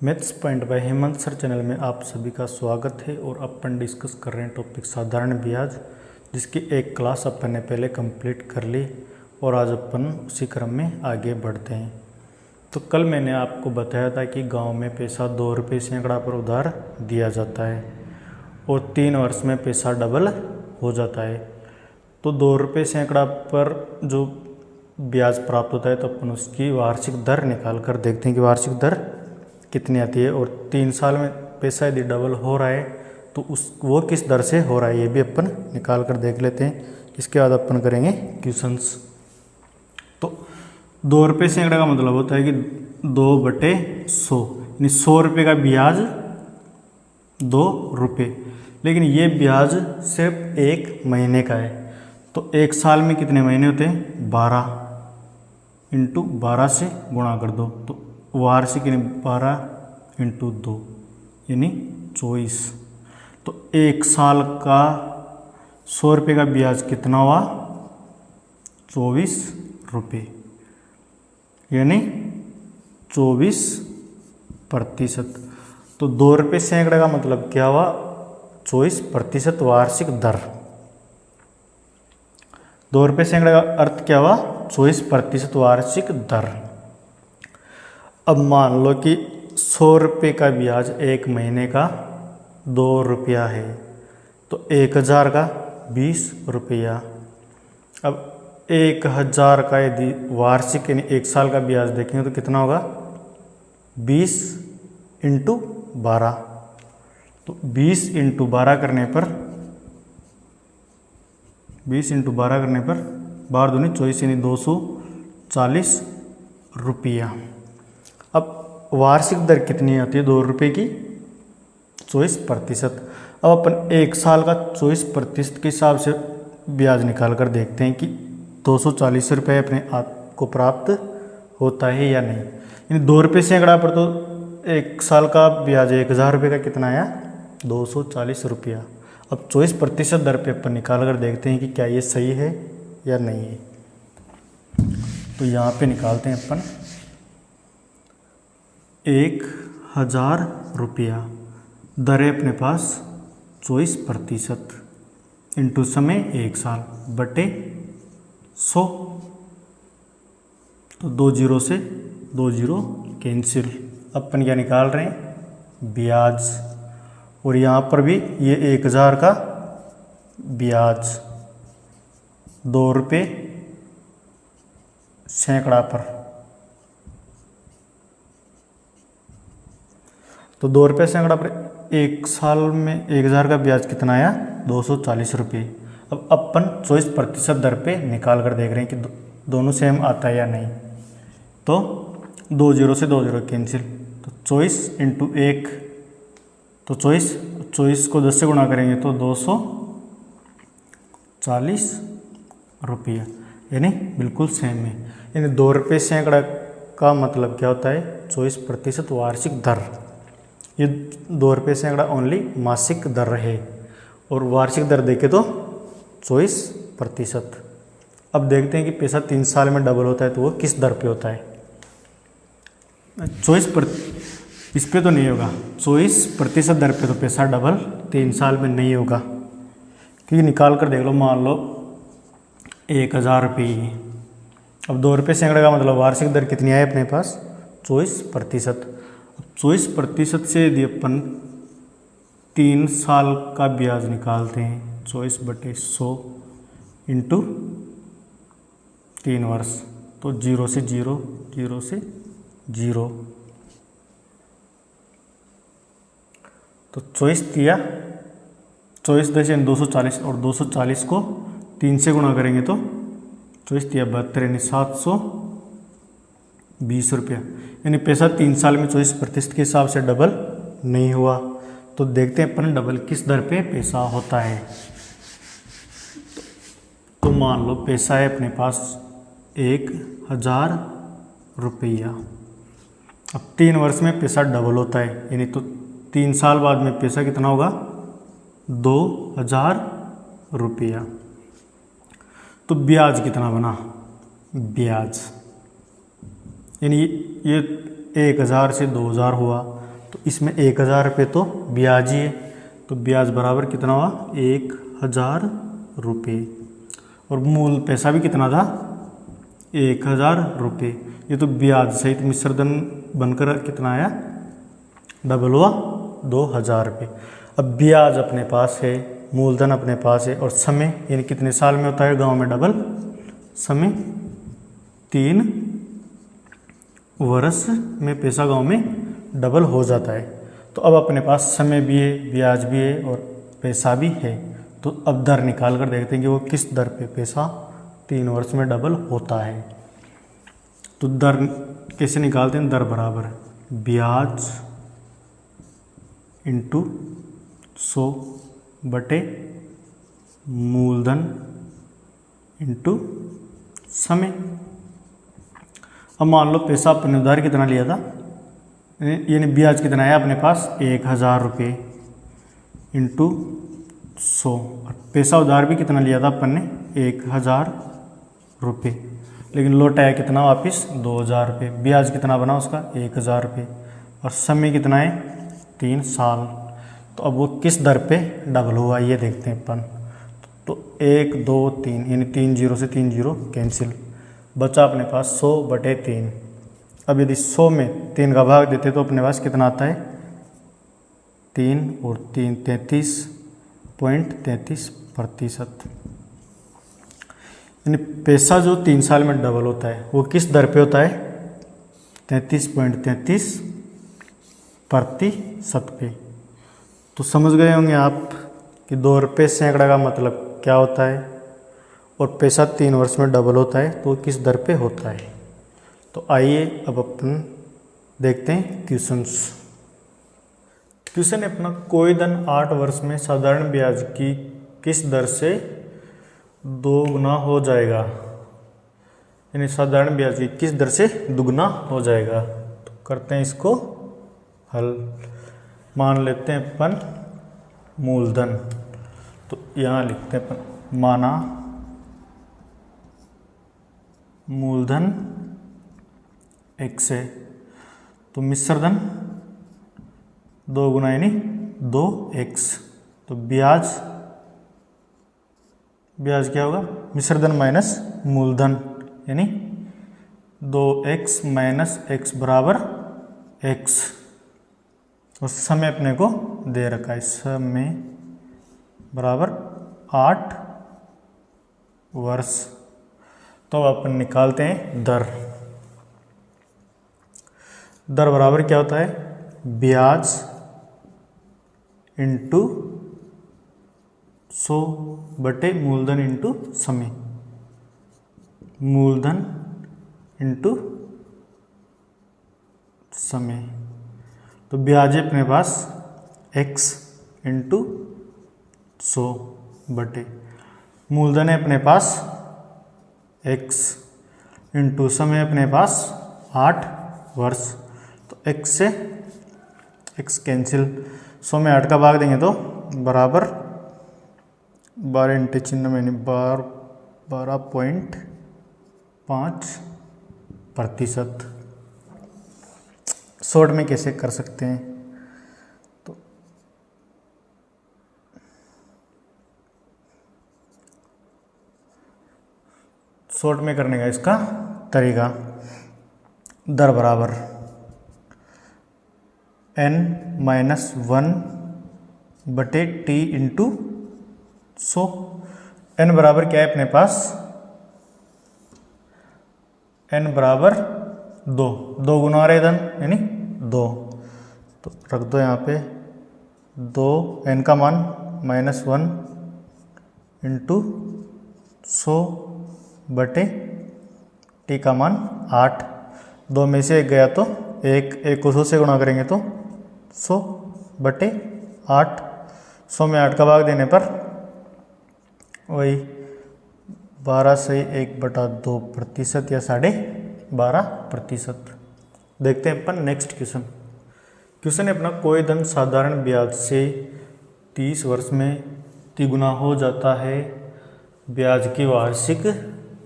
Maths point by Hemant sir channel में आप सभी का स्वागत है। और अपन डिस्कस कर रहे हैं टॉपिक साधारण ब्याज, जिसकी एक क्लास अपन ने पहले कंप्लीट कर ली और आज अपन उसी क्रम में आगे बढ़ते हैं। तो कल मैंने आपको बताया था कि गांव में पैसा 2 रुपये सैकड़ा पर उधार दिया जाता है और 3 वर्ष में पैसा डबल हो जाता है। तो 2 रुपये सैकड़ा पर जो ब्याज प्राप्त होता है तो अपन उसकी वार्षिक दर निकाल कर देखते हैं कि वार्षिक दर कितनी आती है। और 3 साल में पैसा यदि डबल हो रहा है तो वो किस दर से हो रहा है ये भी अपन निकाल कर देख लेते हैं। इसके बाद अपन करेंगे क्वेश्चंस। तो 2 रुपये सैकड़ा का मतलब होता है कि 2/100 यानी 100 रुपये का ब्याज 2 रुपये। लेकिन ये ब्याज सिर्फ 1 महीने का है। तो 1 साल में कितने महीने होते हैं? 12 × 12 से गुणा कर दो तो वार्षिक यानी 12 × 2 यानी 24। तो 1 साल का 100 रुपये का ब्याज कितना हुआ? 24 रुपये यानी 24%। तो 2 रुपये सैकड़े का मतलब क्या हुआ? 24% वार्षिक दर। 2 रुपये सैकड़े का अर्थ क्या हुआ? 24% वार्षिक दर। अब मान लो कि 100 रुपये का ब्याज 1 महीने का 2 रुपया है तो 1000 का 20 रुपया। अब 1000 का यदि वार्षिक यानी 1 साल का ब्याज देखेंगे तो कितना होगा? 20 × 12। तो 20 × 12 करने पर 12 दूनी 24 यानी 240 रुपया। अब वार्षिक दर कितनी आती है 2 रुपये की? 24%। अब अपन 1 साल का 24% के हिसाब से ब्याज निकाल कर देखते हैं कि 240 रुपये अपने आप को प्राप्त होता है या नहीं। यानी 2 रुपये सैकड़ा पर तो 1 साल का ब्याज 1000 रुपये का कितना आया? 240 रुपया। अब 24% दर पे अपन निकाल कर देखते हैं कि क्या ये सही है या नहीं है। तो यहाँ पे निकालते हैं अपन 1000 रुपया, दर है अपने पास 24% इंटू समय 1 साल बटे 100। तो 2 जीरो से 2 जीरो कैंसिल। अपन क्या निकाल रहे हैं? ब्याज। और यहाँ पर भी ये 1000 का ब्याज 2 रुपये सैकड़ा पर। तो 2 रुपये सैकड़ा पर 1 साल में 1000 का ब्याज कितना आया? 240 रुपये। अब अपन 24% दर पे निकाल कर देख रहे हैं कि दोनों सेम आता है या नहीं। तो 2 जीरो से 2 जीरो कैंसिल। तो 24 × 1 तो 24 को 10 से गुणा करेंगे तो 240 रुपया यानी बिल्कुल सेम है। यानी 2 रुपये सैकड़ा का मतलब क्या होता है? 24% वार्षिक दर। ये 2 रुपये सैकड़ा ओनली मासिक दर है और वार्षिक दर देखे तो 24%। अब देखते हैं कि पैसा 3 साल में डबल होता है तो वो किस दर पे होता है? 24% इस पे तो नहीं होगा। 24% दर पे तो पैसा डबल 3 साल में नहीं होगा, क्योंकि निकाल कर देख लो। मान लो 1000 रुपये। अब 2 रुपये सैकड़ा का मतलब वार्षिक दर कितनी है अपने पास? 24%। 24% से यदि अपन 3 साल का ब्याज निकालते हैं 24/100 इंटू 3 वर्ष तो 0 से 0 0 से 0। तो 24 दिया 24 10 240 और 240 को 3 से गुणा करेंगे तो 24 दिया 72 यानी 720 रुपया। यानी पैसा 3 साल में 24% के हिसाब से डबल नहीं हुआ। तो देखते हैं अपन डबल किस दर पे पैसा होता है। तो मान लो पैसा है अपने पास 1000 रुपया। अब 3 वर्ष में पैसा डबल होता है यानी तो 3 साल बाद में पैसा कितना होगा? 2000 रुपया। तो ब्याज कितना बना? ब्याज यानी ये 1000 से 2000 हुआ तो इसमें 1000 रुपये तो ब्याज ही है, तो ब्याज बराबर कितना हुआ 1000 रुपये, और मूल पैसा भी कितना था 1000 रुपये। ये तो ब्याज सहित मिश्र धन बनकर कितना आया, डबल हुआ 2000 रुपये। अब ब्याज अपने पास है, मूलधन अपने पास है, और समय यानी कितने साल में होता है गांव में डबल, समय 3 वर्ष में पैसा गांव में डबल हो जाता है। तो अब अपने पास समय भी है, ब्याज भी है और पैसा भी है। तो अब दर निकाल कर देखते हैं कि वो किस दर पे पैसा 3 वर्ष में डबल होता है। तो दर कैसे निकालते हैं, दर बराबर ब्याज इंटू 100 बटे मूलधन इंटू समय। अब मान लो पैसा अपने उधार कितना लिया था, यानी ब्याज कितना आया अपने पास 1000 रुपये इंटू 100, पैसा उधार भी कितना लिया था अपन ने 1000 रुपये, लेकिन लौटाया कितना वापस 2000 रुपये। ब्याज कितना बना उसका 1000 रुपये, और समय कितना है 3 साल। तो अब वो किस दर पे डबल हुआ ये देखते हैं अपन। तो 1 2 3 यानी 3 0 से 3 0 कैंसिल, बचा अपने पास 100 बटे 3। अब यदि 100 में 3 का भाग देते तो अपने पास कितना आता है 3 और 3 33.33%। यानी पैसा जो 3 साल में डबल होता है वो किस दर पे होता है 33.33% पे। तो समझ गए होंगे आप कि 2 रुपये सैकड़ा का मतलब क्या होता है, और पैसा 3 वर्ष में डबल होता है तो किस दर पे होता है। तो आइए अब अपन देखते हैं क्वेश्चंस। क्वेश्चन है अपना, कोई धन 8 वर्ष में साधारण ब्याज की किस दर से 2 गुना हो जाएगा, यानी साधारण ब्याज की किस दर से दुगना हो जाएगा। तो करते हैं इसको हल। मान लेते हैं अपन मूलधन, तो यहाँ लिखते हैं अपन माना मूलधन x है, तो मिश्र धन 2 गुना यानी 2x। तो ब्याज क्या होगा मिश्र धन माइनस मूलधन यानी 2x माइनस x बराबर x। और समय अपने को दे रखा है, समय बराबर 8 वर्ष। तो अपन निकालते हैं दर। दर बराबर क्या होता है ब्याज इंटू 100 बटे मूलधन इंटू समय, मूलधन इंटू समय। तो ब्याज है अपने पास x इंटू 100 बटे मूलधन है अपने पास x इंटू समय अपने पास 8 वर्ष। तो x से x कैंसिल, 100 में 8 का भाग देंगे तो बराबर 12 इंटू चिन्ह में 12.5%। शॉर्ट में कैसे कर सकते हैं, तो शॉर्ट में करने का इसका तरीका, दर बराबर n-1 बटे t इंटू 100। n बराबर क्या है अपने पास, n बराबर 2 गुना रहे धन यानी 2, तो रख दो यहाँ पे 2, n का मान -1 इंटू 100 बटे t का मान 8। 2 में से 1 गया तो 1 को 100 से गुणा करेंगे तो 100 बटे 8। 100 में 8 का भाग देने पर वही 12 से 1/2% या 12.5%। देखते हैं अपन नेक्स्ट क्वेश्चन। क्वेश्चन है अपना, कोई धन साधारण ब्याज से 30 वर्ष में तिगुना हो जाता है, ब्याज की वार्षिक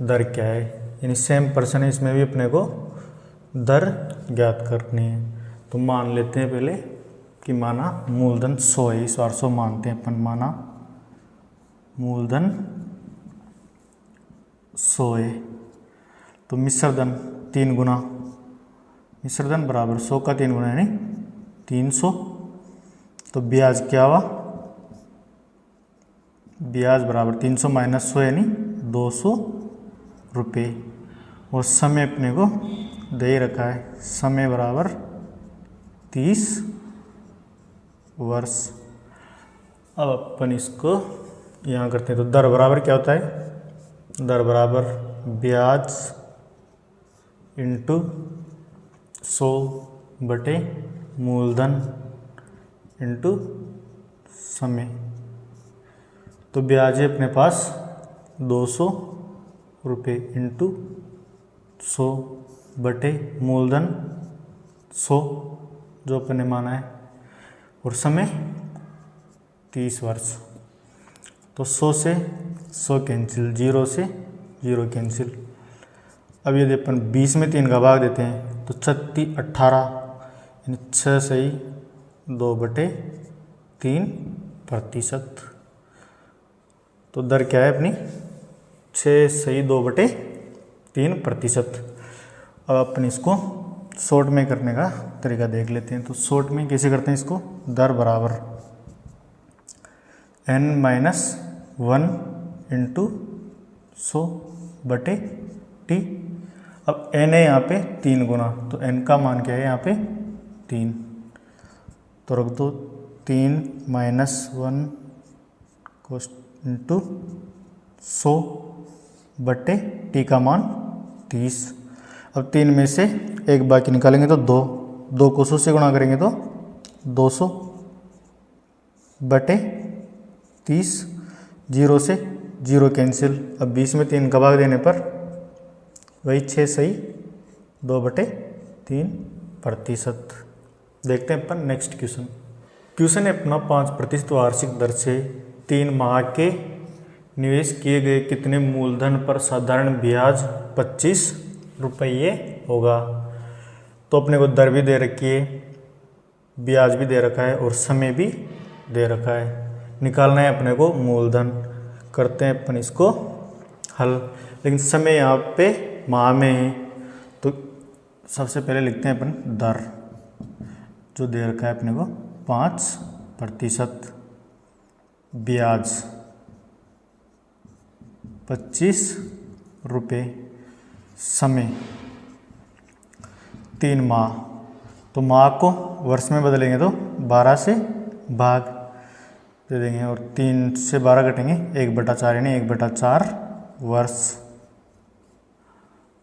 दर क्या है। यानी सेम पर्सन है, इसमें भी अपने को दर ज्ञात करनी है। तो मान लेते हैं पहले कि माना मूलधन 100 है, इस बार 100 मानते हैं अपन, माना मूलधन 100 है, तो मिश्रधन 3 गुना, मिश्रधन बराबर 100 का 3 गुना यानी 300। तो ब्याज क्या हुआ, ब्याज बराबर 300 माइनस 100 यानी 200 रुपये। और समय अपने को दे ही रखा है, समय बराबर 30 वर्ष। अब अपन इसको यहाँ करते हैं, तो दर बराबर क्या होता है, दर बराबर ब्याज इंटू 100 बटे मूलधन इंटू समय। तो ब्याज है अपने पास 200 रुपये इंटू 100 बटे मूलधन 100 जो अपन ने माना है, और समय 30 वर्ष। तो 100 से 100 कैंसिल, 0 से 0 कैंसिल। अब यदि अपन 20 में 3 का भाग देते हैं तो 36 18 यानी 6 सही 2/3%। तो दर क्या है अपनी 6 सही 2/3%। अब अपन इसको शॉर्ट में करने का तरीका देख लेते हैं। तो शॉर्ट में कैसे करते हैं इसको, दर बराबर n-1 इंटू 100 बटे t। अब n है यहाँ पे 3 गुना, तो n का मान क्या है यहाँ पे 3, तो रख दो 3 - 1 इंटू 100 बटे t का मान 30। अब 3 में से एक बाकी निकालेंगे तो 2 को 100 से गुणा करेंगे तो 200 बटे 30, 0 से 0 कैंसिल। अब 20 में 3 का भाग देने पर वही 6 सही 2/3%। देखते हैं अपन नेक्स्ट क्वेश्चन। क्वेश्चन है अपना 5% वार्षिक दर से 3 माह के निवेश किए गए कितने मूलधन पर साधारण ब्याज 25 रुपये होगा। तो अपने को दर भी दे रखी है, ब्याज भी दे रखा है और समय भी दे रखा है। निकालना है अपने को मूलधन। करते हैं अपन इसको हल, लेकिन समय यहाँ पे माह में है, तो सबसे पहले लिखते हैं अपन दर जो दे रखा है अपने को 5%, ब्याज 25 रुपये, समय 3 माह। तो माह को वर्ष में बदलेंगे तो 12 से भाग दे देंगे और 3 से 12 कटेंगे 1/4 यानी 1/4 वर्ष।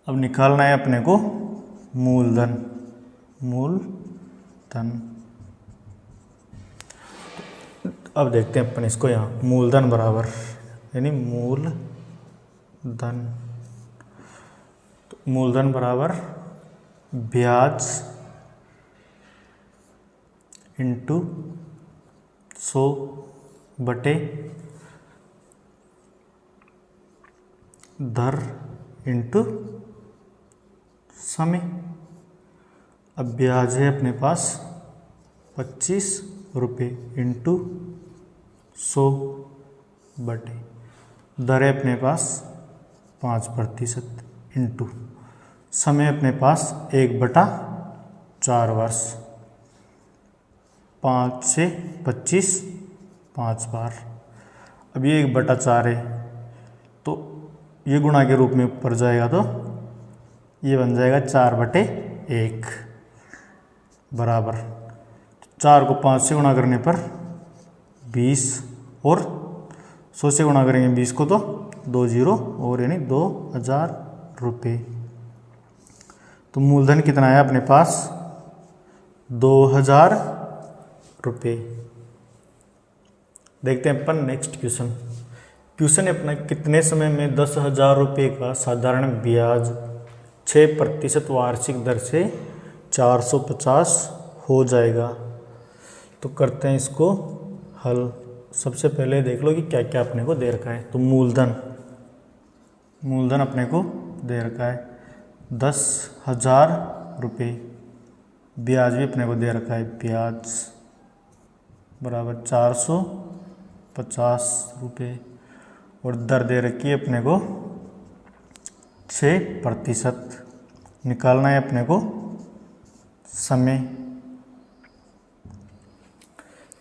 अब निकालना है अपने को मूलधन। अब देखते हैं अपन इसको, यहाँ मूलधन बराबर यानी मूलधन बराबर ब्याज इंटू 100 बटे दर इंटू समय। अब ब्याज है अपने पास 25 रुपये इंटू 100 बटे दर है अपने पास 5% इंटू समय अपने पास 1/4 वर्ष। 5 से 25 5 बार। अब ये 1/4 है तो ये गुणा के रूप में ऊपर जाएगा तो ये बन जाएगा 4/1 बराबर 4 को 5 से गुणा करने पर 20 और 100 से गुणा करेंगे 20 को तो 2 0 और यानी 2000 रुपये। तो मूलधन कितना है अपने पास 2000 रुपये। देखते हैं अपन नेक्स्ट क्वेश्चन। क्वेश्चन है अपना कितने समय में 10,000 रुपये का साधारण ब्याज 6% वार्षिक दर से 450 हो जाएगा। तो करते हैं इसको हल। सबसे पहले देख लो कि क्या क्या अपने को दे रखा है। तो मूलधन अपने को दे रखा है 10,000 रुपये। ब्याज भी अपने को दे रखा है, ब्याज बराबर 450 रुपये और दर दे रखी है अपने को 6%। निकालना है अपने को समय।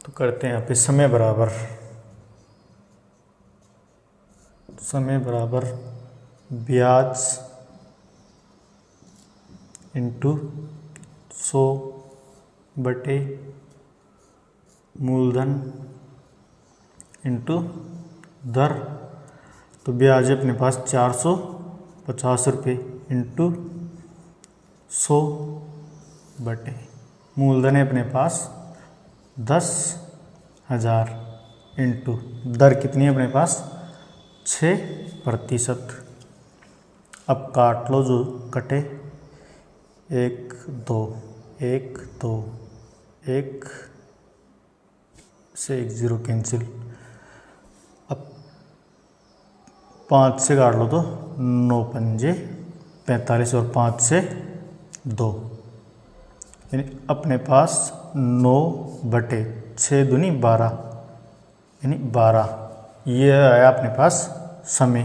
तो करते हैं यहाँ पे समय बराबर ब्याज इंटू 100 बटे मूलधन इंटू दर। तो ब्याज है अपने पास 450 रुपये इंटू 100 बटे मूलधन है अपने पास 10,000 इंटू दर कितनी है अपने पास 6%। अब काट लो जो कटे, 1 2 1 2 1 से 1 0 कैंसिल। अब 5 से काट लो तो 9 पंजे 45 और 5 से 2, यानी अपने पास 9 बटे 6 दूनी 12 यानी 12। ये आया अपने पास समय,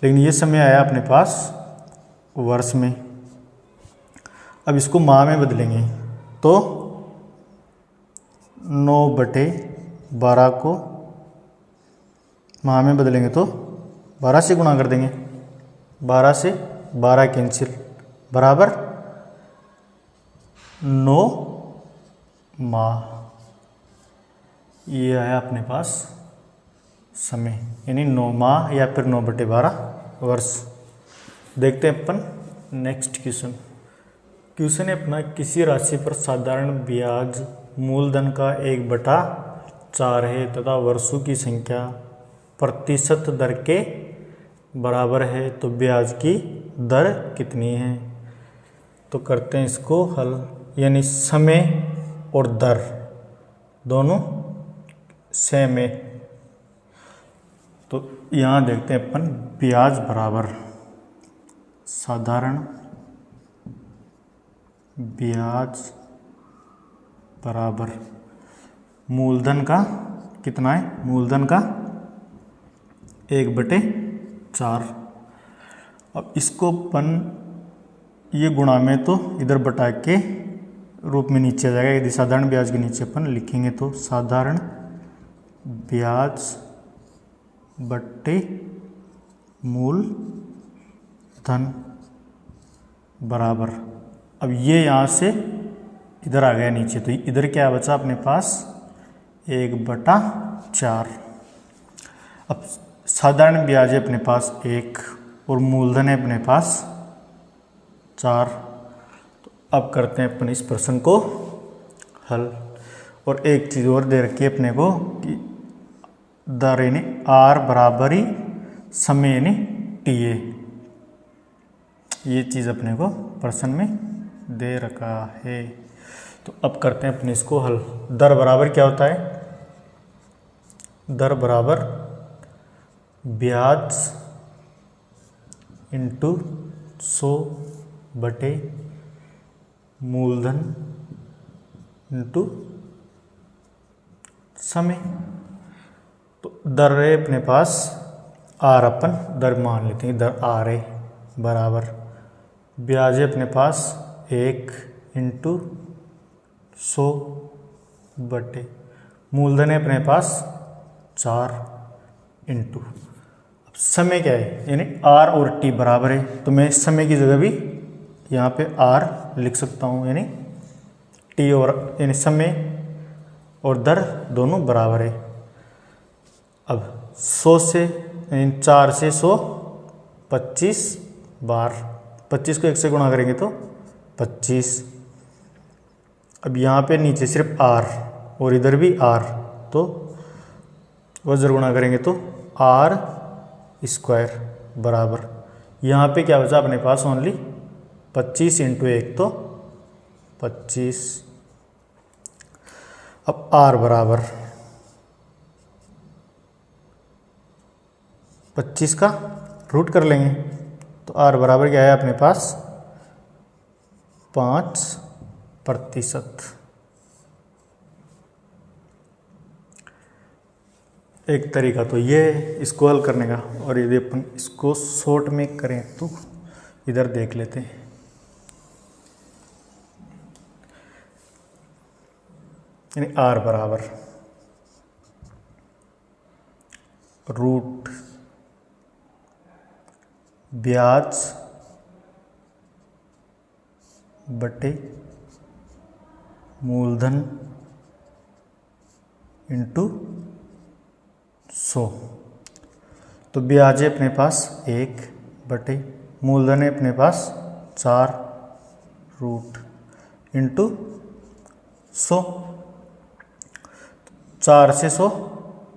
लेकिन ये समय आया अपने पास वर्ष में। अब इसको माह में बदलेंगे तो 9 बटे 12 को माह में बदलेंगे तो 12 से गुणा कर देंगे, 12 से 12 कैंसिल बराबर 9 माह। ये आया अपने पास समय, यानी 9 माह या फिर 9 बटे 12 वर्ष। देखते हैं अपन नेक्स्ट क्वेश्चन है अपना, किसी राशि पर साधारण ब्याज मूलधन का 1/4 है तथा वर्षों की संख्या प्रतिशत दर के बराबर है, तो ब्याज की दर कितनी है। तो करते हैं इसको हल, यानी समय और दर दोनों सेम है। तो यहाँ देखते हैं अपन ब्याज बराबर साधारण ब्याज बराबर मूलधन का कितना है, मूलधन का 1/4। अब इसको अपन ये गुणा में तो इधर बटा के रूप में नीचे आ जाएगा। यदि साधारण ब्याज के नीचे अपन लिखेंगे तो साधारण ब्याज बट्टे मूलधन बराबर, अब ये यहाँ से इधर आ गया नीचे, तो इधर क्या बचा अपने पास 1/4। अब साधारण ब्याज है अपने पास 1 और मूलधन है अपने पास 4। तो अब करते हैं अपन इस प्रश्न को हल। और एक चीज़ और दे रखी है अपने को कि दर यानी R बराबर ही समय यानी TA। ये चीज़ अपने को प्रश्न में दे रखा है। तो अब करते हैं अपने इसको हल। दर बराबर क्या होता है, दर बराबर ब्याज इंटू 100 बटे मूलधन इंटू समय। तो दर है अपने पास R, अपन दर मान लेते हैं, दर R है बराबर ब्याज है अपने पास 1 इंटू 100 बटे मूलधन है अपने पास 4 इंटू समय क्या है, यानी R और T बराबर है, तो मैं समय की जगह भी यहाँ पे R लिख सकता हूँ, यानी T और यानी समय और दर दोनों बराबर है। अब 100 से 4 से 100 25 बार, 25 को 1 से गुणा करेंगे तो 25। अब यहाँ पे नीचे सिर्फ R और इधर भी R, तो वज्र गुणा करेंगे तो R स्क्वायर बराबर, यहाँ पे क्या बचा अपने पास ओनली 25 इंटू 1 तो 25। अब R बराबर 25 का रूट कर लेंगे, तो R बराबर क्या है अपने पास 5%। एक तरीका तो ये है इसको हल करने का, और यदि अपन इसको शॉर्ट में करें तो इधर देख लेते हैं। यानी r बराबर रूट ब्याज बटे मूलधन इंटू 100। तो ब्याज है अपने पास 1 बटे मूलधन है अपने पास 4 रूट इंटू 100। 4 से 100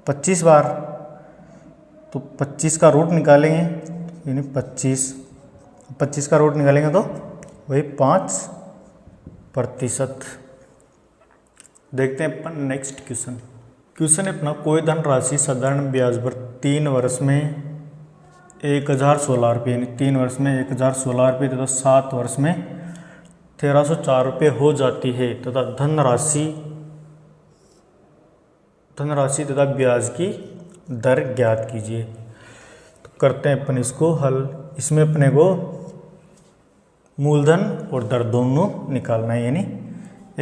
25 बार, तो 25 का रूट निकालेंगे यानी 25 का रूट निकालेंगे तो वही 5%। देखते हैं अपन नेक्स्ट क्वेश्चन है अपना, कोई धनराशि साधारण ब्याज पर 3 वर्ष में 1016 रुपये, यानी 3 वर्ष में 1016 रुपये तथा 7 वर्ष में 1304 रुपये हो जाती है तथा धनराशि तथा ब्याज की दर ज्ञात कीजिए। तो करते हैं अपन इसको हल। इसमें अपने को मूलधन और दर दोनों निकालना है, यानी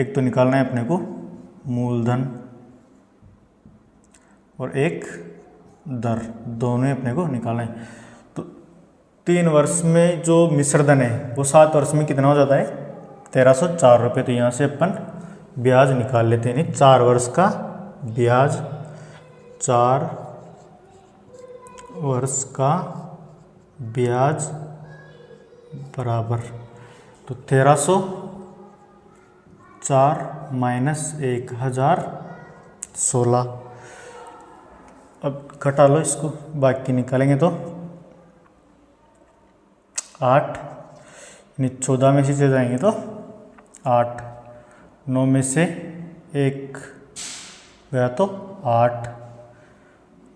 एक तो निकालना है अपने को मूलधन और एक दर, दोनों ही अपने को निकालना है। तो 3 वर्ष में जो मिश्र धन है वो 7 वर्ष में कितना हो जाता है 1304 रुपये। तो यहाँ से अपन ब्याज निकाल लेते हैं, यानी 4 वर्ष का ब्याज, 4 वर्ष का ब्याज बराबर, तो 1304 माइनस 1016। अब घटा लो इसको, बाकी निकालेंगे तो 8, यानी 14 में से चले जाएंगे तो 8, 9 में से 1 गया तो 8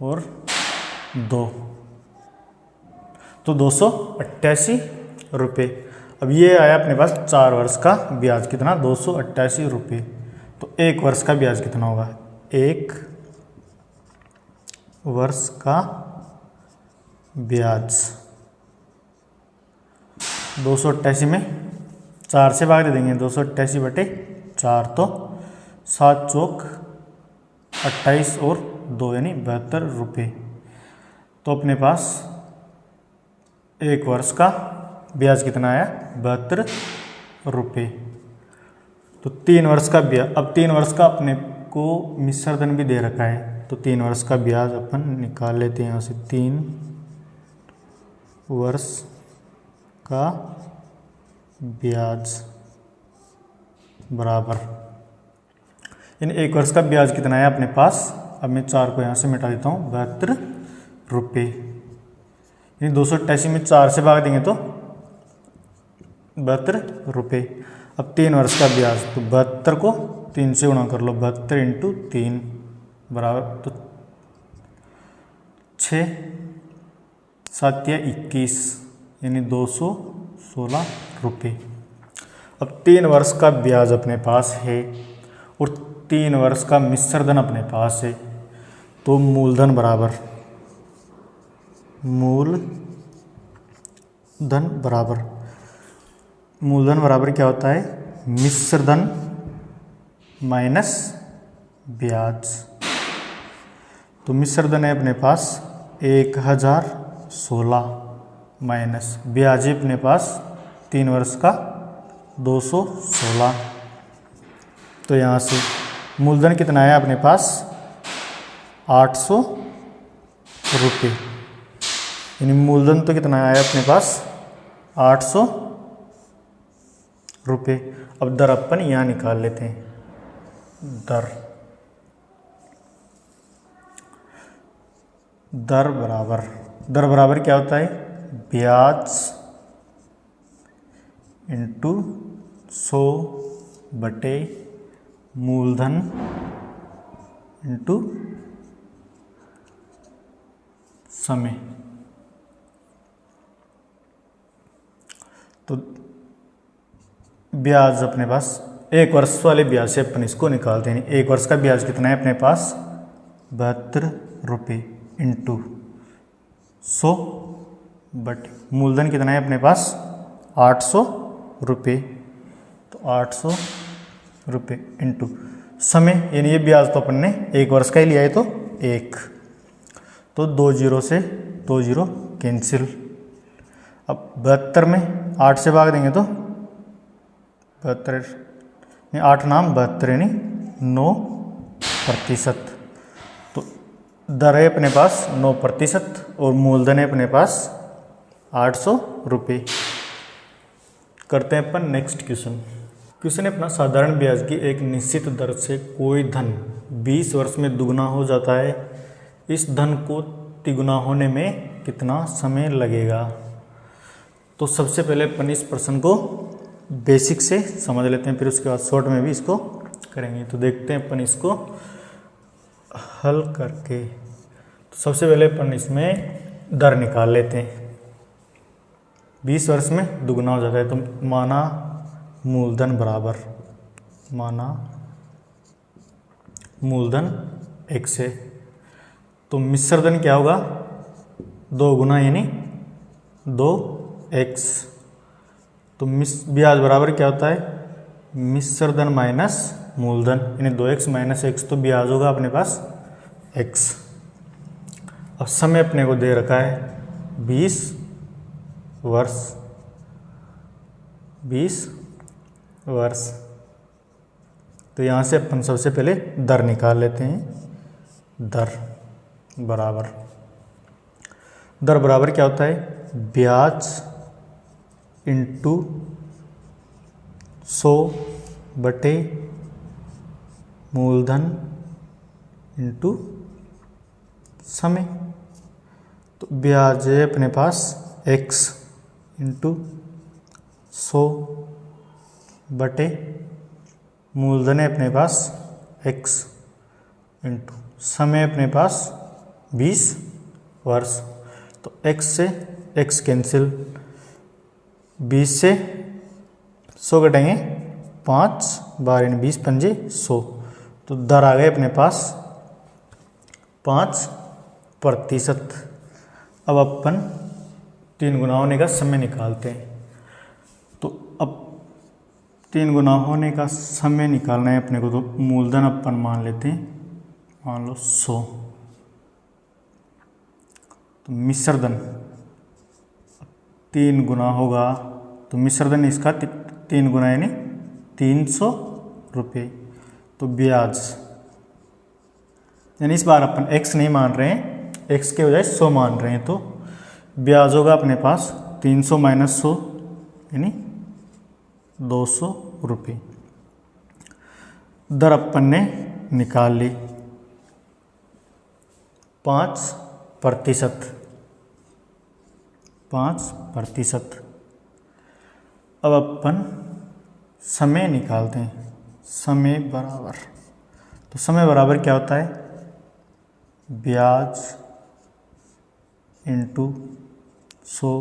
और 2, तो 288 रुपये। अब ये आया अपने पास 4 वर्ष का ब्याज, कितना 288 रुपये। तो 1 वर्ष का ब्याज कितना होगा, 1 वर्ष का ब्याज 288 में 4 से भाग दे देंगे, 288 बटे 4, तो 7 चौक 28 और 2 यानी 72 रुपये। तो अपने पास 1 वर्ष का ब्याज कितना आया 72 रुपये। तो 3 वर्ष का ब्याज, अब 3 वर्ष का अपने को मिश्र धन भी दे रखा है, तो 3 वर्ष का ब्याज अपन निकाल लेते हैं यहाँ से। 3 वर्ष का ब्याज बराबर, यानी 1 वर्ष का ब्याज कितना है अपने पास, अब मैं 4 को यहाँ से मिटा देता हूँ, 72 रुपये। यानी 288 में 4 से भाग देंगे तो 72 रुपये। अब 3 वर्ष का ब्याज, तो 72 को 3 से गुणा कर लो, 72 इंटू 3 बराबर, तो 6 7 या 21, यानी 216 रुपये। अब 3 वर्ष का ब्याज अपने पास है और 3 वर्ष का मिश्र धन अपने पास है, तो मूलधन बराबर क्या होता है, मिश्र धन माइनस ब्याज। तो मिश्र धन है अपने पास 1016 माइनस ब्याज है अपने पास 3 वर्ष का 216। तो यहाँ से मूलधन कितना है अपने पास 800 रुपये, यानी मूलधन तो कितना आया अपने पास 800 रुपये। अब दर अपन यहाँ निकाल लेते हैं, दर बराबर क्या होता है, ब्याज इंटू 100 बटे मूलधन इंटू समय। तो ब्याज अपने पास 1 वर्ष वाले ब्याज से अपन इसको निकालते हैं। 1 वर्ष का ब्याज कितना है अपने पास 72 रुपये इंटू 100 बटे मूलधन कितना है अपने पास 800 रुपये, तो 800 रुपये इंटू समय, यानी ये ब्याज तो अपन ने 1 वर्ष का ही लिया है तो 1, तो 2 जीरो से 2 जीरो कैंसिल। अब 72 में 8 से भाग देंगे तो 72, 8 नाम 72 यानी 9%। तो दर है अपने पास 9% और मूलधन है अपने पास 800 रुपये। करते हैं अपन नेक्स्ट क्वेश्चन। क्वेश्चन है अपना, साधारण ब्याज की एक निश्चित दर से कोई धन 20 वर्ष में दुगना हो जाता है, इस धन को तिगुना होने में कितना समय लगेगा। तो सबसे पहले अपन इस प्रश्न को बेसिक से समझ लेते हैं, फिर उसके बाद शॉर्ट में भी इसको करेंगे। तो देखते हैं अपन इसको हल करके। तो सबसे पहले अपन इसमें दर निकाल लेते हैं। 20 वर्ष में दुगना हो जाता है, तो माना मूलधन बराबर, माना मूलधन 1 से, तो मिश्र धन क्या होगा 2 गुना यानी 2x। तो ब्याज बराबर क्या होता है मिश्र धन माइनस मूलधन, यानी 2x माइनस x, तो ब्याज होगा अपने पास x। अब समय अपने को दे रखा है 20 वर्ष, 20 वर्ष। तो यहाँ से अपन सबसे पहले दर निकाल लेते हैं। दर बराबर क्या होता है ब्याज इंटू 100 बटे मूलधन इंटू समय। तो ब्याज है अपने पास x इंटू 100 बटे मूलधन है अपने पास x इंटू समय अपने पास 20 वर्ष। तो x से x कैंसिल, 20 से 100 घटाएंगे 5 बार यानी 20 पंजे 100, तो दर आ गए अपने पास 5%। अब अपन 3 गुना होने का समय निकालते हैं। तो अब 3 गुना होने का समय निकालना है अपने को, तो मूलधन अपन मान लेते हैं, मान लो 100। तो मिश्र धन 3 गुना होगा, तो मिश्र धन इसका 3 गुना यानी 300 रुपये। तो ब्याज यानी इस बार अपन x नहीं मान रहे हैं, x के बजाय 100 मान रहे हैं, तो ब्याज होगा अपने पास 300 माइनस 100 यानी 200 रुपये। दर अपन ने निकाल ली 5%। अब अपन समय निकालते हैं। समय बराबर, तो समय बराबर क्या होता है ब्याज इंटू 100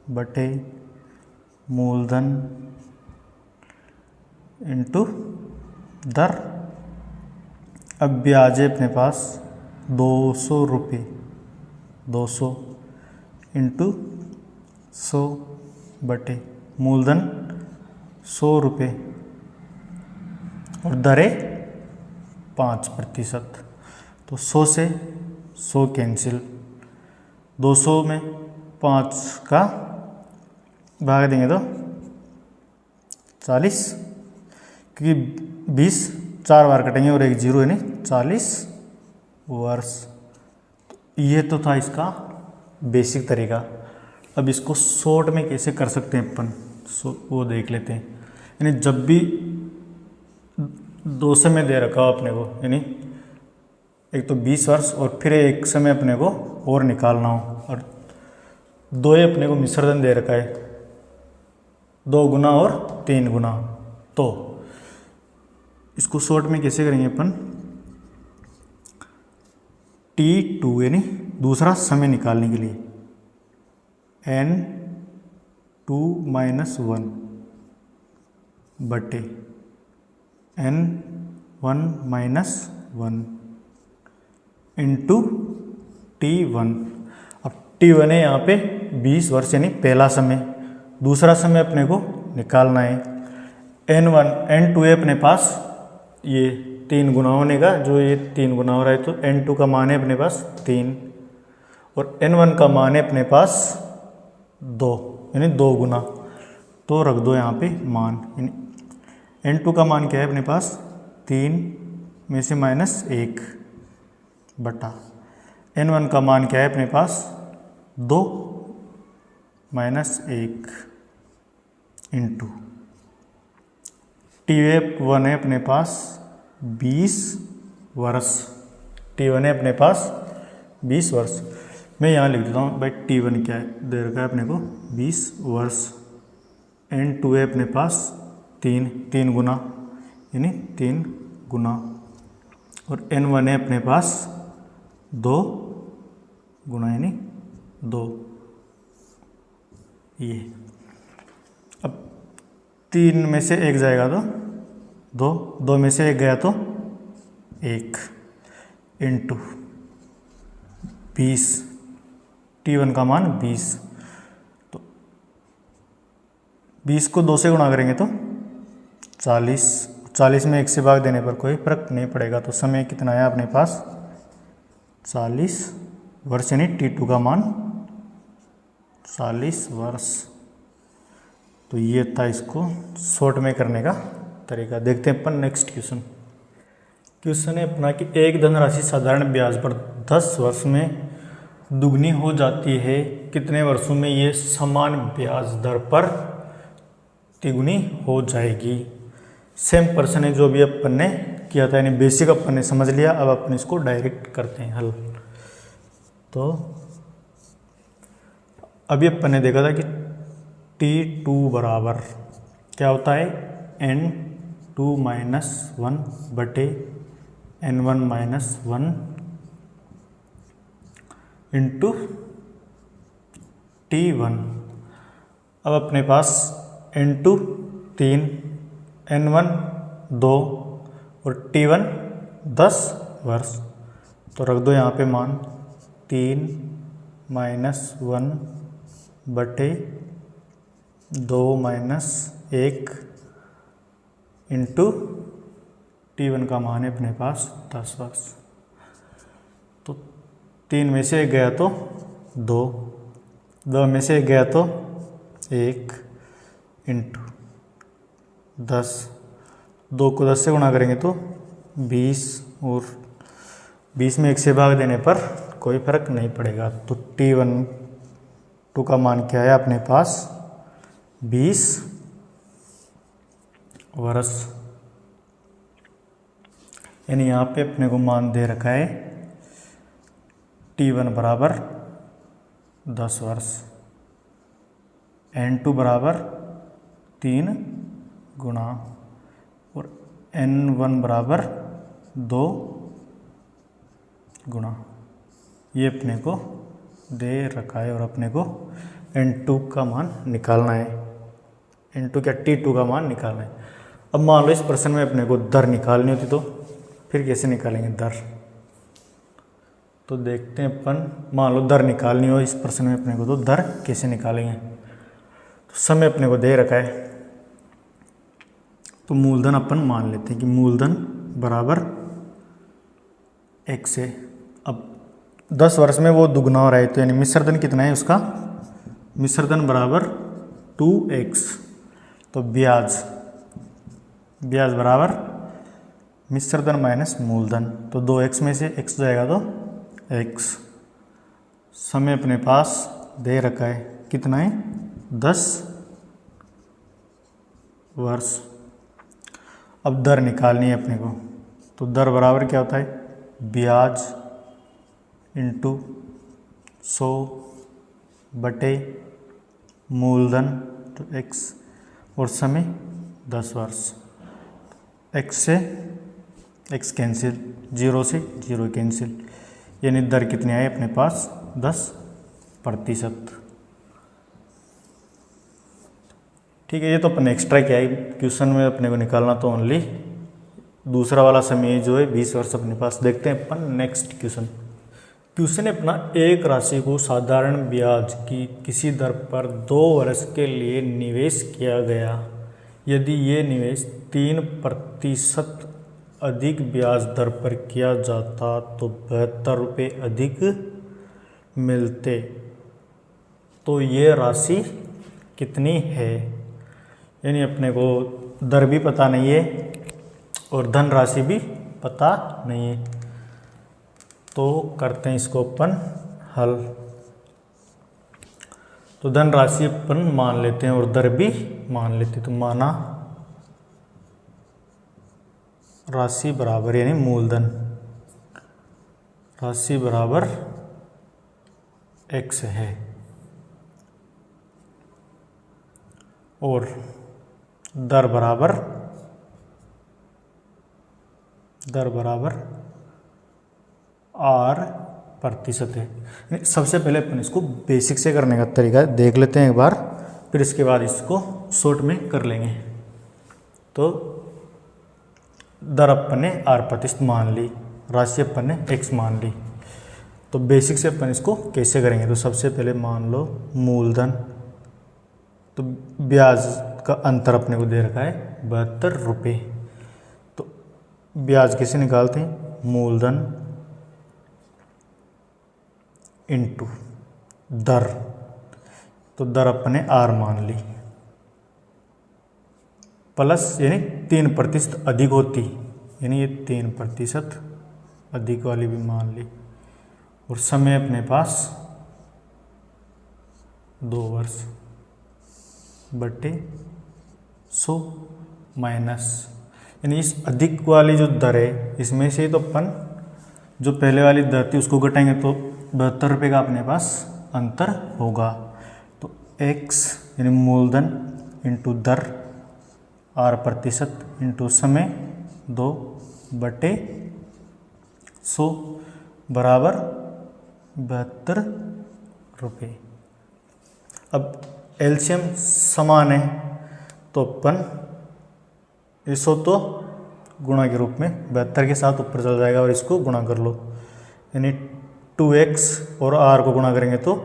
बटे मूलधन इंटू दर। अब ब्याज है अपने पास 200 रुपये, 200 इंटू 100 बटे मूलधन 100 रुपये और दरें 5%। तो 100 से 100 कैंसिल, 200 में 5 का भाग देंगे तो 40, क्योंकि 20 4 बार कटेंगे और 1 जीरो यानी 40 वर्ष। ये तो था इसका बेसिक तरीका। अब इसको शॉर्ट में कैसे कर सकते हैं अपन, वो देख लेते हैं। यानी जब भी 2 समय दे रखा हो अपने को, यानी एक तो 20 वर्ष और फिर एक समय अपने को और निकालना हो, और 2 अपने को मिश्रधन दे रखा है 2 गुना और 3 गुना, तो इसको शॉर्ट में कैसे करेंगे अपन T2 यानी दूसरा समय निकालने के लिए N2 - 1 बटे N1 - 1 इंटू T1। अब T1 है यहाँ पे 20 वर्ष यानी पहला समय। दूसरा समय अपने को निकालना है। N1 N2 है अपने पास, ये 3 गुना होने का, जो ये 3 गुना हो रहा है, तो N2 का मान है अपने पास 3 और N1 का मान है अपने पास 2 यानी 2 गुना। तो रख दो यहाँ पे मान, यानी N2 का मान क्या है अपने पास 3 में से -1 बटा N1 का मान क्या है अपने पास 2 -1 इंटू T1 है अपने पास 20 वर्ष। T1 है अपने पास 20 वर्ष। मैं यहाँ लिख देता हूँ भाई T1 क्या है, दे रखा है अपने को 20 वर्ष। N2 है अपने पास 3 गुना यानी 3 गुना और N1 है अपने पास 2 गुना यानी 2। ये अब 3 में से 1 जाएगा तो 2 में से 1 गया तो 1 इंटू 20। T1 का मान 20, तो 20 को 2 से गुणा करेंगे तो 40 में 1 से भाग देने पर कोई फर्क नहीं पड़ेगा। तो समय कितना है अपने पास 40 वर्ष यानी T2 का मान 40 वर्ष। तो ये था इसको शॉर्ट में करने का तरीका। देखते हैं अपन नेक्स्ट क्वेश्चन है अपना कि एक धनराशि साधारण ब्याज पर 10 वर्ष में दुगनी हो जाती है, कितने वर्षों में ये समान ब्याज दर पर तिगुनी हो जाएगी। सेम पर्सन है जो भी अपन ने किया था, यानी बेसिक अपन ने समझ लिया। अब अपन इसको डायरेक्ट करते हैं हल। तो अभी अपन ने देखा था कि T2 बराबर क्या होता है N2 - 1 बटे N1 - 1 इंटू T1। अब अपने पास N2 3, N1 2 और T1 10 वर्ष। तो रख दो यहाँ पे मान 3 - 1 बटे 2 - 1 इंटू T1 का मान है अपने पास 10 वर्ष। तो 3 में से 1 गया तो 2 में से 1 गया तो 1 इंटू 10। 2 को 10 से गुणा करेंगे तो 20 और 20 में 1 से भाग देने पर कोई फर्क नहीं पड़ेगा। तो T1 का मान क्या है अपने पास 20 वर्ष। यानी यहाँ पे अपने को मान दे रखा है T1 बराबर 10 वर्ष, N2 बराबर 3 गुना और N1 बराबर 2 गुना। ये अपने को दे रखा है और अपने को N2 का मान निकालना है। N2 क्या T2 का मान निकालना है। अब मान लो इस प्रश्न में अपने को दर निकालनी होती तो फिर कैसे निकालेंगे दर। तो देखते हैं अपन, मान लो दर निकालनी हो इस प्रश्न में अपने को, तो दर कैसे निकालेंगे। तो समय अपने को दे रखा है, तो मूलधन अपन मान लेते हैं कि मूलधन बराबर x है। अब 10 वर्ष में वो दुगना हो रहा है, तो यानी मिश्रधन कितना है उसका, मिश्रधन बराबर 2x। तो ब्याज बराबर मिश्रधन माइनस मूलधन, तो 2x में से x जाएगा तो x। समय अपने पास दे रखा है कितना है 10 वर्ष। अब दर निकालनी है अपने को, तो दर बराबर क्या होता है ब्याज इंटू 100 बटे मूलधन तो x और समय 10 वर्ष। x से x कैंसिल, 0 से 0 कैंसिल, यानी दर कितनी आई अपने पास 10%। ठीक है, ये तो अपने एक्स्ट्रा क्या है, क्वेश्चन में अपने को निकालना तो ओनली दूसरा वाला समय जो है 20 वर्ष अपने पास। देखते हैं अपन नेक्स्ट क्वेश्चन क्वेश्चन अपना एक राशि को साधारण ब्याज की किसी दर पर 2 वर्ष के लिए निवेश किया गया। यदि ये निवेश 3% अधिक ब्याज दर पर किया जाता तो 72 रुपये अधिक मिलते। तो ये राशि कितनी है? यानी अपने को दर भी पता नहीं है और धन राशि भी पता नहीं है। तो करते हैं इसको अपन हल। तो धन राशि अपन मान लेते हैं और दर भी मान लेते हैं। तो माना राशि बराबर यानी मूलधन राशि बराबर x है और दर बराबर R% है। सबसे पहले अपन इसको बेसिक से करने का तरीका देख लेते हैं एक बार, फिर इसके बाद इसको शॉर्ट में कर लेंगे। तो दर अपन ने R% मान ली, राशि अपन ने x मान ली। तो बेसिक से अपन इसको कैसे करेंगे? तो सबसे पहले मान लो मूलधन, तो ब्याज का अंतर अपने को दे रखा है 72 रुपये। तो ब्याज कैसे निकालते हैं? मूलधन इंटू दर। तो दर अपन ने R मान ली, प्लस यानी 3% अधिक होती, यानी ये 3% अधिक वाली भी मान ली। और समय अपने पास 2 वर्ष बटे 100 माइनस, यानी इस अधिक वाली जो दर है इसमें से तो अपन जो पहले वाली दर थी उसको घटाएंगे तो 72 रुपये का अपने पास अंतर होगा। तो x यानी मूलधन इंटू दर R% इंटू समय 2/100 बराबर 72 रुपये। अब एलसीएम समान है तो अपन 100 तो गुणा के रूप में 72 के साथ ऊपर चल जाएगा और इसको गुणा कर लो, यानी 2x और r को गुणा करेंगे तो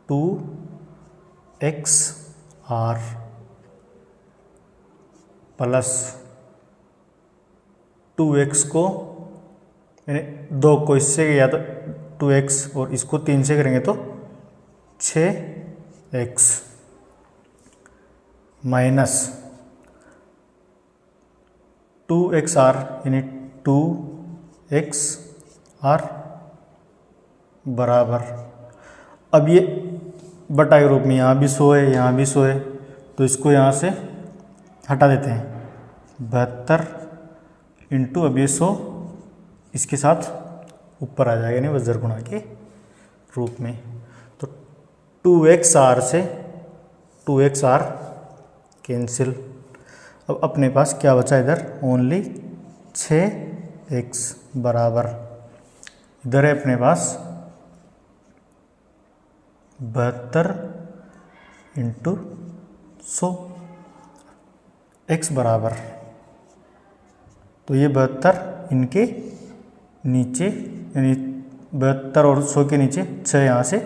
2xr प्लस 2x को यानी 2 को इससे गया तो 2x और इसको 3 से करेंगे तो 6x माइनस 2xr यानी 2xr बराबर, अब ये बटा के रूप में यहाँ भी 100 है यहाँ भी 100 है तो इसको यहाँ से हटा देते हैं। 72 इंटू अब ये 100 इसके साथ ऊपर आ जाएगा यानी वज्र गुणा के रूप में। तो 2xr से 2xr कैंसिल। अब अपने पास क्या बचा इधर? ओनली 6x बराबर, इधर है अपने पास 72 इंटू 100 x बराबर, तो ये 72 इनके नीचे यानी 72 और 100 के नीचे 6 यहाँ से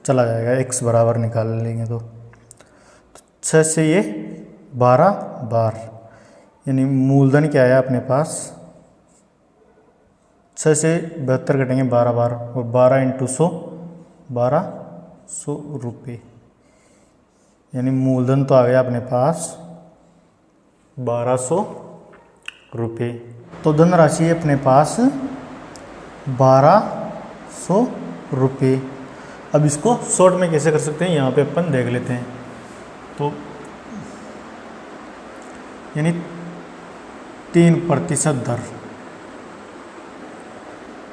चला जाएगा, x बराबर निकाल लेंगे तो 6 से ये 12 बार, यानी मूलधन क्या है अपने पास 6 से 72 कटेंगे 12 बार और 12 इंटू 100 1200 रुपये, यानी मूलधन तो आ गया अपने पास 1200 रुपये। तो धनराशि है अपने पास 1200 रुपये। अब इसको शॉर्ट में कैसे कर सकते हैं यहाँ पे अपन देख लेते हैं। तो यानी 3% दर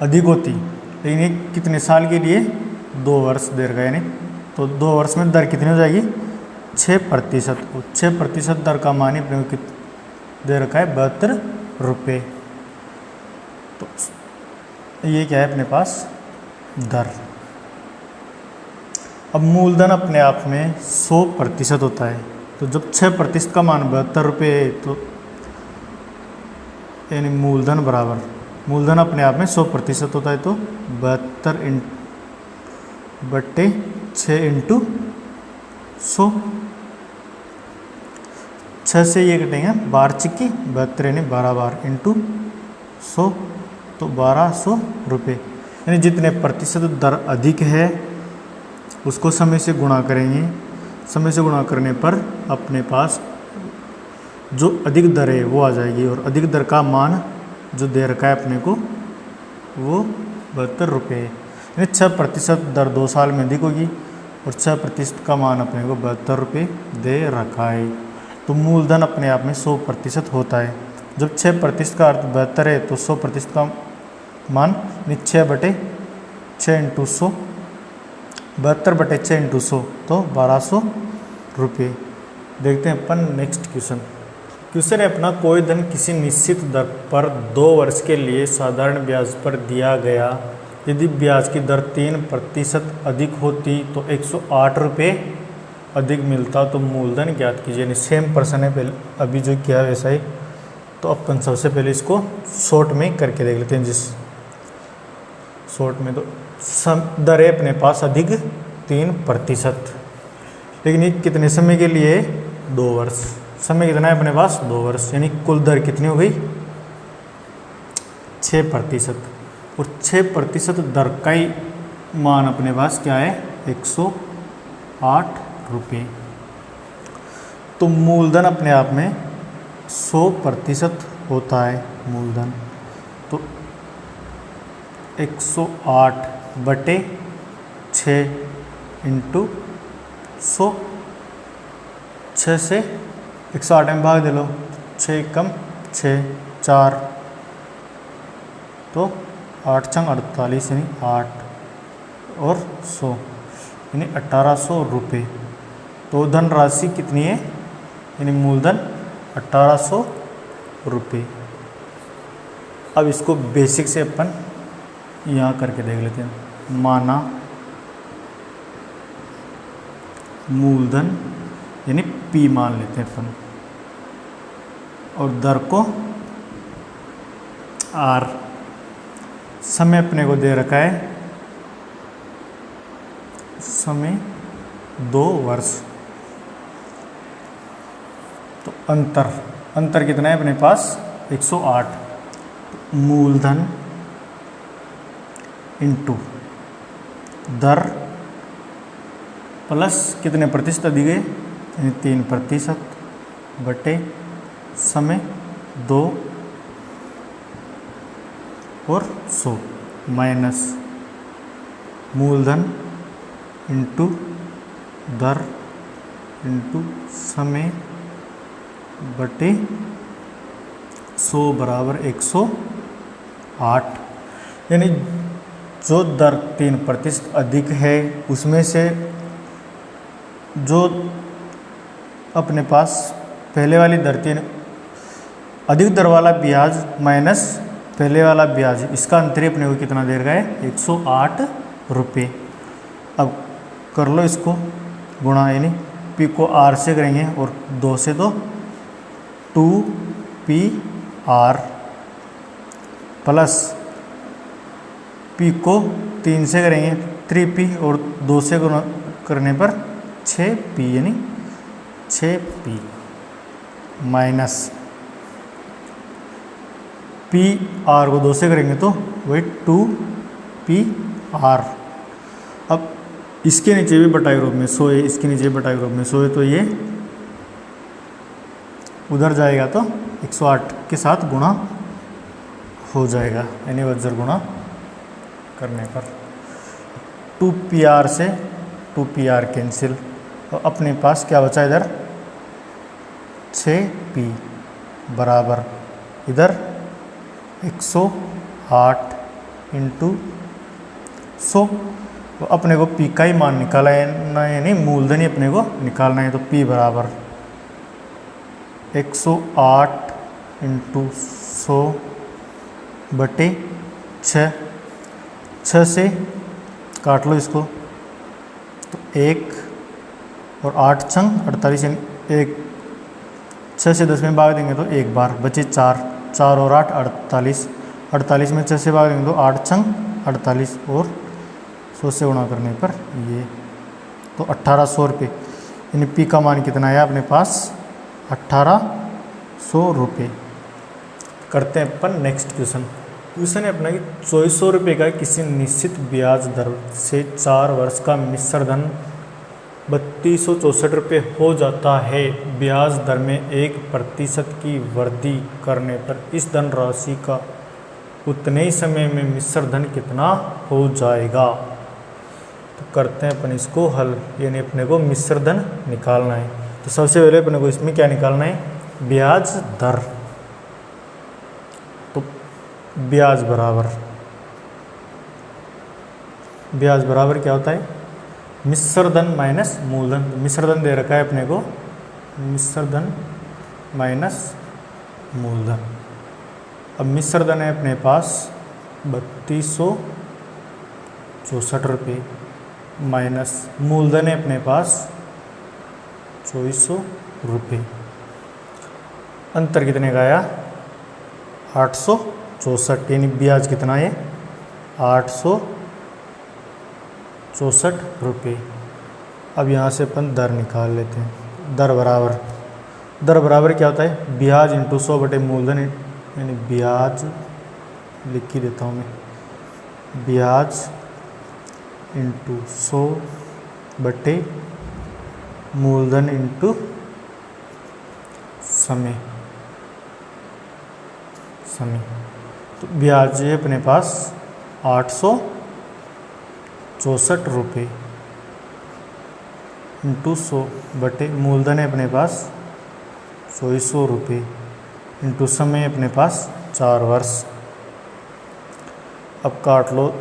अधिक होती, लेकिन ये कितने साल के लिए? 2 वर्ष दे रखा है, यानी तो 2 वर्ष में दर कितनी हो जाएगी? 6%। 6% दर का मान अपने को दे रखा है 72 रुपये। तो ये क्या है अपने पास? दर। अब मूलधन अपने आप में 100% होता है, तो जब 6% का मान 72 रुपये तो यानी मूलधन बराबर, मूलधन अपने आप में 100% होता है तो 72 बटे 6 इंटू 100। 6 से ये कटेंगे 12 चिक्की 72 यानी 12 बार इंटू 100 तो 1200 रुपये। यानी जितने प्रतिशत दर अधिक है उसको समय से गुणा करेंगे। समय से गुणा करने पर अपने पास जो अधिक दर है वो आ जाएगी और अधिक दर का मान जो दे रखा है अपने को वो 72 रुपये है। यानी 6% दर 2 साल में अधिक होगी और 6% का मान अपने को 72 रुपये दे रखा है। तो मूलधन अपने आप में 100% होता है। जब 6% का अर्थ 72 है तो 100% का मान 6 बटे 6 इंटू 100 72 बटे 6 इंटू 100 तो 1200 रुपये। देखते हैं अपन नेक्स्ट क्वेश्चन। क्वेश्चन है अपना, कोई धन किसी निश्चित दर पर 2 वर्ष के लिए साधारण ब्याज पर दिया गया। यदि ब्याज की दर 3% अधिक होती तो 108 रुपये अधिक मिलता, तो मूलधन ज्ञात कीजिए। यानी सेम पर्सन है पहले अभी जो किया वैसा ही। तो अपन सबसे पहले इसको शॉर्ट में करके देख लेते हैं। जिस शॉर्ट में तो दर है अपने पास अधिक 3%, लेकिन ये कितने समय के लिए? 2 वर्ष। समय कितना है अपने पास? 2 वर्ष। यानी कुल दर कितनी हो गई? 6%। और 6% दर का ही मान अपने पास क्या है? 108 रुपये। तो मूलधन अपने आप में 100% होता है मूलधन। तो 108 बटे 6 इंटू 100। 6 से 108 में भाग दे लो, 6 कम 6 4 तो 8 छंग 48 यानी 8 और 100 यानी 1800 रुपये। तो धनराशि कितनी है? यानी मूलधन 1800 रुपये। अब इसको बेसिक से अपन यहाँ करके देख लेते हैं। माना मूलधन यानी P मान लेते हैं अपन और दर को R। समय अपने को दे रखा है, समय 2 वर्ष। तो अंतर कितना है अपने पास? 108। मूलधन इंटू दर प्लस कितने प्रतिशत अधिक है? यानी 3% बटे समय 2 और 100 माइनस मूलधन इंटू दर इंटू समय बटे 100 बराबर 108। यानी जो दर 3% अधिक है उसमें से जो अपने पास पहले वाली दर 3 अधिक दर वाला ब्याज माइनस पहले वाला ब्याज, इसका अंतर अपने को कितना दे रखा है? 108 रुपये। अब कर लो इसको गुणा, यानी P को R से करेंगे और 2 से तो 2PR प्लस P को 3 से करेंगे 3P और 2 से गुणा करने पर 6P यानी 6P माइनस PR को 2 से करेंगे तो वही 2PR। अब इसके नीचे भी बटाई रूप में 100 है, इसके नीचे बटाई रूप में 100 है, तो ये उधर जाएगा तो 108 के साथ गुणा हो जाएगा। यानी वज्र गुणा करने पर 2PR से 2PR कैंसिल और अपने पास क्या बचा इधर? 6P बराबर इधर 108 इंटू 100। तो अपने को P का ही मान निकालना है, यानी मूलधन ही अपने को निकालना है। तो P बराबर 108 इंटू 100 बटे 6 से काट लो इसको तो 1 और 8 छंग 48 यानी 1 6 से 10 में भाग देंगे तो 1 बार बचे 4 और 8 48 में 6 से भाग देंगे तो 8 छंग 48 और 100 से गुणा करने पर ये तो 1800 रुपये, यानी पी का मान कितना आया अपने पास 1800 रुपये। करते हैं अपन नेक्स्ट क्वेश्चन। क्वेश्चन है अपना कि 2400 रुपये का किसी निश्चित ब्याज दर से 4 वर्ष का मिश्र धन 3264 रुपये हो जाता है। ब्याज दर में 1% की वृद्धि करने पर इस धन राशि का उतने ही समय में मिश्र धन कितना हो जाएगा। तो करते हैं अपन इसको हल, यानी अपने को मिश्र धन निकालना है। तो सबसे पहले अपने को इसमें क्या निकालना है, ब्याज दर। तो ब्याज बराबर क्या होता है, मिश्र धन माइनस मूलधन। मिश्र धन दे रखा है अपने को, मिश्र धन माइनस मूलधन। अब मिश्र धन है अपने पास 3264 रुपये माइनस मूलधन है अपने पास 2400 रुपये। अंतर कितने का आया 864, यानी ब्याज कितना है 864 रुपये। अब यहाँ से अपन दर निकाल लेते हैं। दर बराबर क्या होता है, ब्याज इंटू 100 बटे मूलधन, यानी ब्याज लिख ही देता हूँ मैं, ब्याज इंटू 100 बटे मूलधन इंटू समय। तो ब्याज है अपने पास 864 रुपये इंटू 100 बटे मूलधन है अपने पास 2400 रुपये इंटू समय अपने पास 4 वर्ष। अब काट लो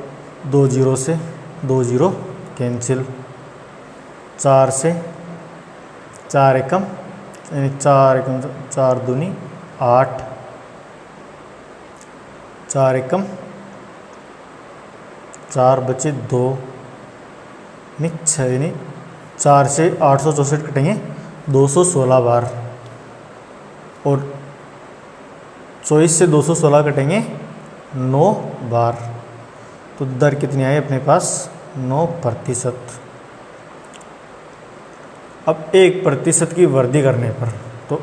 2 जीरो से, 2 जीरो कैंसिल, 4 से 4 एकम, यानी 4 एकम 4 दूनी 8, 4 एकम 4 बचे 2 यानी 6, यानी 4 से 864 कटेंगे 216 बार, और 24 से 216 कटेंगे 9 बार। तो दर कितनी आई अपने पास 9%। अब 1% की वृद्धि करने पर तो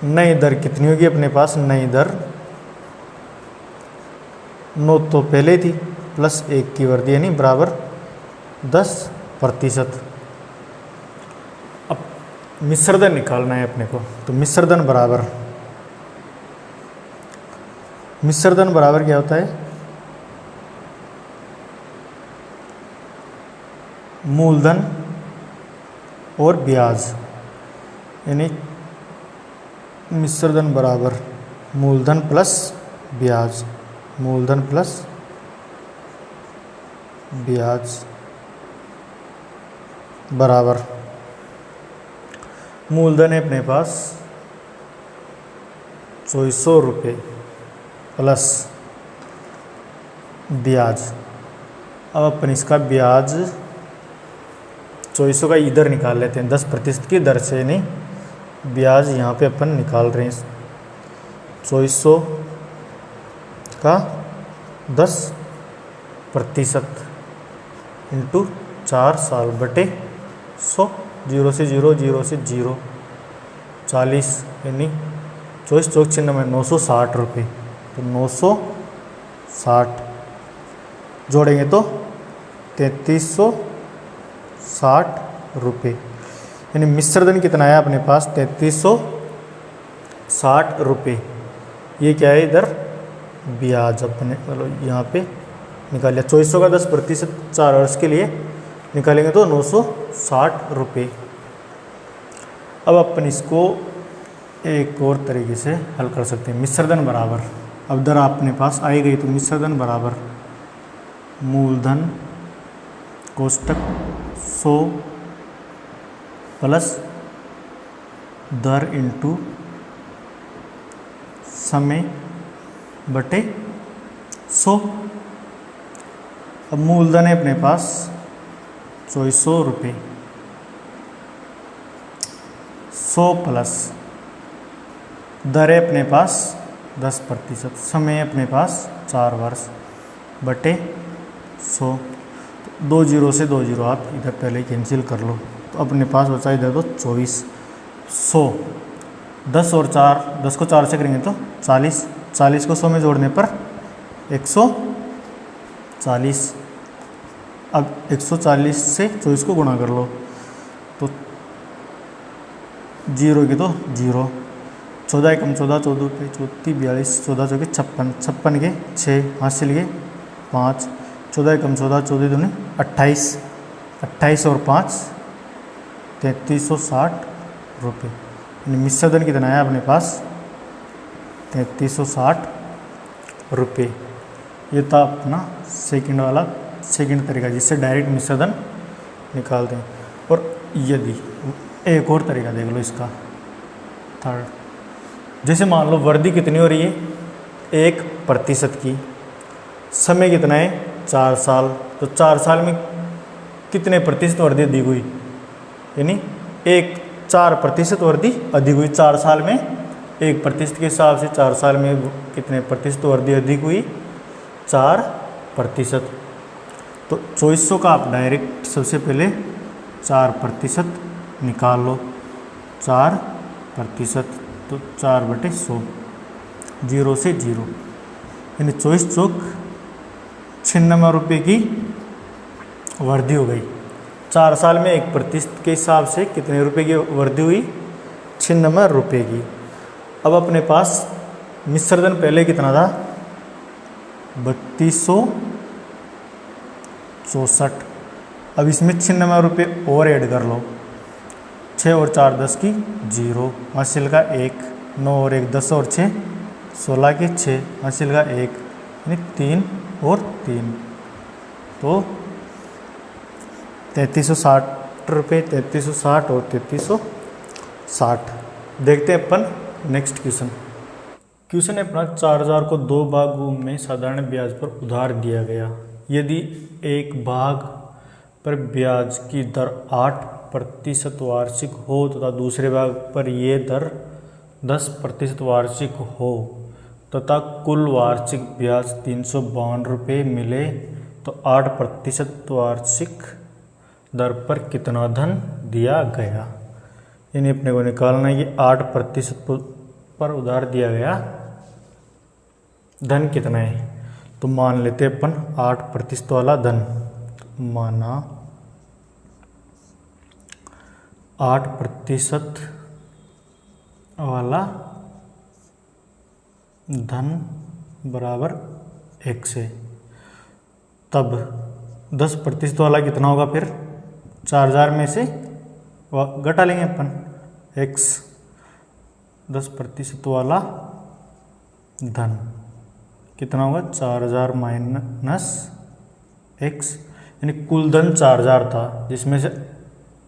नई दर कितनी होगी अपने पास, नई दर 9 तो पहले थी प्लस 1 की वृद्धि यानी बराबर 10%। अब मिश्र धन निकालना है अपने को। तो मिश्र धन बराबर क्या होता है, मूलधन और ब्याज, यानी मिश्र धन बराबर मूलधन प्लस ब्याज, मूलधन प्लस ब्याज बराबर मूलधन है अपने पास 2400 रुपये प्लस ब्याज। अब अपन इसका ब्याज 2400 का इधर निकाल लेते हैं 10% की दर से, नहीं ब्याज यहाँ पे अपन निकाल रहे हैं 2400 का 10% इंटू 4 साल बटे 100, 0 से 0, 0 से 0, 40, यानी 24 चौक चिन्ह में 960 रुपये। तो 960 जोड़ेंगे तो 3360 रुपये, यानी मिश्र धन कितना है अपने पास 3360 रुपये। ये क्या है इधर ब्याज, अपने मतलब यहाँ पे निकाल लिया। 2400 का 10% 4 वर्ष के लिए निकालेंगे तो 960 रुपये। अब अपन इसको एक और तरीके से हल कर सकते हैं। मिश्र धन बराबर, अब दर अपने पास आई गई तो मिश्र धन बराबर मूलधन कोष्टक 100 प्लस दर इंटू समय बटे 100। अब मूलधन है अपने पास 2400 रुपये, 100 प्लस दर है अपने पास 10%, समय है अपने पास 4 वर्ष बटे 100, 2 जीरो से 2 जीरो आप इधर पहले कैंसिल कर लो, तो अपने पास बचा इधर तो 24, 100, 10 और 4, 10 को 4 से करेंगे तो 40, 40 को 100 में जोड़ने पर 140। अब 140 से 24 को गुणा कर लो, तो जीरो की तो जीरो, 14 एकम 14, 14 पे 34, 42, 14 चौके 56, 56 के 6 हासिल के 5, 14 एकम 14, 14 दूनी 28, 28 और 5 3360 रुपये। यानी मिश्र धन कितना है अपने पास 3360 रुपये। ये था अपना सेकंड तरीका जिससे डायरेक्ट मिश्र धन निकालते हैं। और यदि एक और तरीका देख लो इसका, थर्ड, जैसे मान लो वर्दी कितनी हो रही है 1% की, समय कितना है 4 साल, तो 4 साल में कितने प्रतिशत वर्दी अधिक हुई, यानी 4% वर्दी अधिक हुई 4 साल में। 1% के हिसाब से 4 साल में कितने प्रतिशत वर्दी अधिक हुई 4%। तो 2400 का आप डायरेक्ट सबसे पहले 4% निकाल लो, 4%, तो 4/100, 0 से 0, यानी 24 चौक 96 रुपये की वृद्धि हो गई। 4 साल में 1% के हिसाब से कितने रुपए की वृद्धि हुई 96 रुपये की। अब अपने पास मिश्र धन पहले कितना था 3264, अब इसमें 96 रुपये और ऐड कर लो, 6 और 4 10 की 0, हासिल का 1, 9 और 1 10 और 6 16 की 6, हासिल का 1, यानी 3 और 3, तो 3360 रुपये, 3360 और 3360। देखते हैं अपन नेक्स्ट क्वेश्चन है अपना 4000 को 2 भागों में साधारण ब्याज पर उधार दिया गया। यदि एक भाग पर ब्याज की दर 8% वार्षिक हो तथा दूसरे भाग पर ये दर 10% वार्षिक हो तथा कुल वार्षिक ब्याज 352 रुपये मिले, तो 8% वार्षिक दर पर कितना धन दिया गया। यानी अपने को निकालना है कि 8% पर उधार दिया गया धन कितना है। तो मान लेते हैं अपन 8% वाला धन, माना 8% वाला धन बराबर 1 से, तब 10% वाला कितना होगा, फिर 4000 में से घटा लेंगे अपन x, 10% वाला धन कितना होगा 4000 माइनस x, यानी कुल धन 4000 था जिसमें से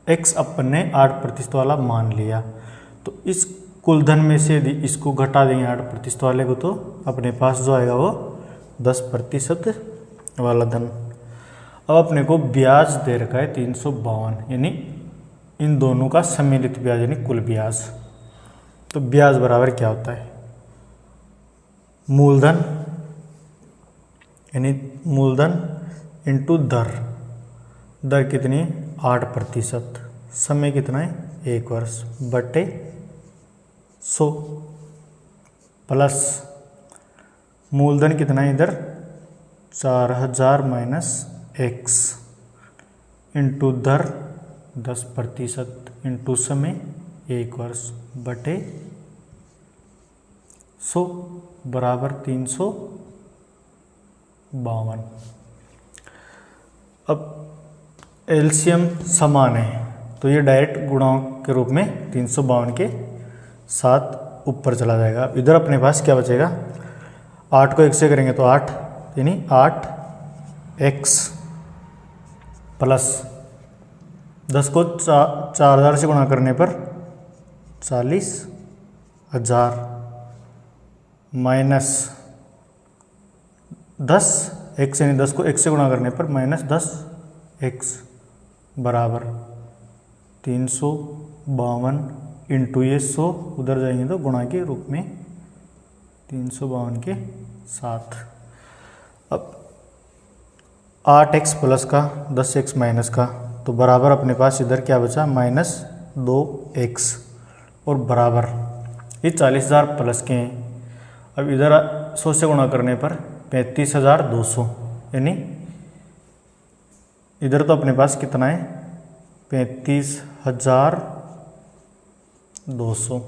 x अपन ने 8% वाला मान लिया। तो इस कुल धन में से यदि इसको घटा देंगे 8% वाले को, तो अपने पास जो आएगा वो 10% वाला धन। अब अपने को ब्याज दे रखा है 352, यानी इन दोनों का सम्मिलित ब्याज यानी कुल ब्याज। तो ब्याज बराबर क्या होता है मूलधन, यानी मूलधन इंटू दर, दर कितनी 8%, समय कितना है 1 वर्ष बटे 100, प्लस मूलधन कितना है इधर 4000 माइनस x इंटू दर 10% इंटू समय 1 वर्ष बटे 100 बराबर 352। अब एलसीएम समान है तो ये डायरेक्ट गुणाओं के रूप में 352 के साथ ऊपर चला जाएगा। इधर अपने पास क्या बचेगा, 8 को 1 से करेंगे तो 8, यानी 8x प्लस 10 को 4000 से गुणा करने पर 40000 माइनस 10x, यानी 10 को 1 से गुणा करने पर माइनस 10x बराबर 352 इंटू ये 100 उधर जाएंगे तो गुणा के रूप में 352 के साथ। अब 8x प्लस का 10x माइनस का, तो बराबर अपने पास इधर क्या बचा -2x और बराबर ये 40,000 प्लस के हैं। अब इधर 100 से गुणा करने पर 35,200, यानी इधर तो अपने पास कितना है 35,200,